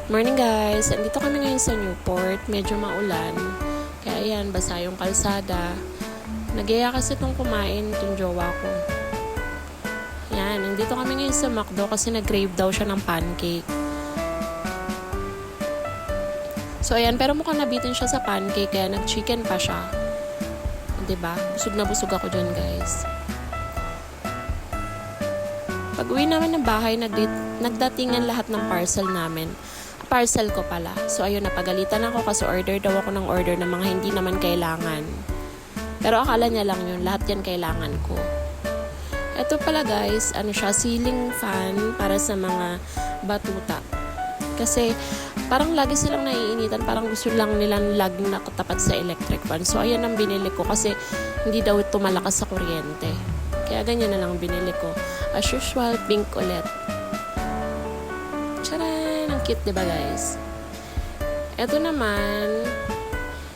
Morning guys! Andito kami ngayon sa Newport. Medyo maulan. Kaya ayan, basa yung kalsada. Nag-iya kasi itong kumain itong jowa ko. Ayan, nandito kami ngayon sa McDo kasi nag-crave daw siya ng pancake. So ayan, pero mukhang nabitin siya sa pancake kaya nag-chicken pa siya. Diba? Busog na busog ako dyan guys. Pag uwi namin ng bahay, nagdatingan lahat ng parcel namin. Parcel ko pala. So ayun, napagalitan ako kasi order daw ako ng order ng mga hindi naman kailangan. Pero akala niya lang yun, lahat yan kailangan ko. Ito pala guys, ano siya, ceiling fan para sa mga batuta. Kasi parang lagi silang naiinitan, parang gusto lang nilang laging nakatapat sa electric fan. So ayan ang binili ko kasi hindi daw ito malakas sa kuryente. Kaya ganyan na lang binili ko. As usual, pink ulit. Charan! Ang cute, diba guys? Ito naman,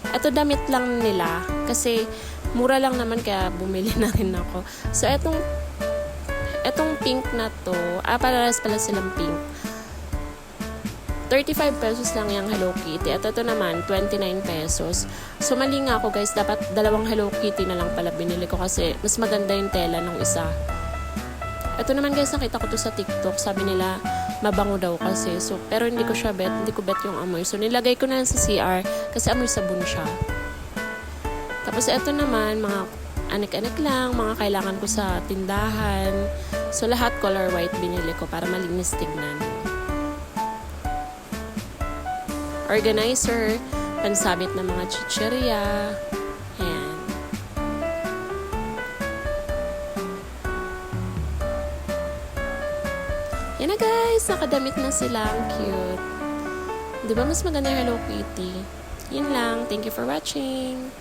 ito damit lang nila. Kasi mura lang naman kaya bumili na rin ako. So, etong pink na to, pararas pala silang pink. 35 pesos lang yung Hello Kitty. At ito naman, 29 pesos. So, mali nga ako guys. Dapat dalawang Hello Kitty na lang pala binili ko kasi mas maganda yung tela ng isa. Ito naman guys, nakita ko to sa TikTok. Sabi nila, mabango daw kasi. So, pero hindi ko bet yung amoy. So, nilagay ko na yan sa CR kasi amoy sabon siya. Tapos, ito naman, mga anik-anik lang, mga kailangan ko sa tindahan. So, lahat color white binili ko para malinis tignan. Organizer, pansabit ng mga chichirya. Ayan. Yan na guys, nakadamit na sila. Ang cute. Diba mas maganda yung Hello Kitty? Yun lang. Thank you for watching.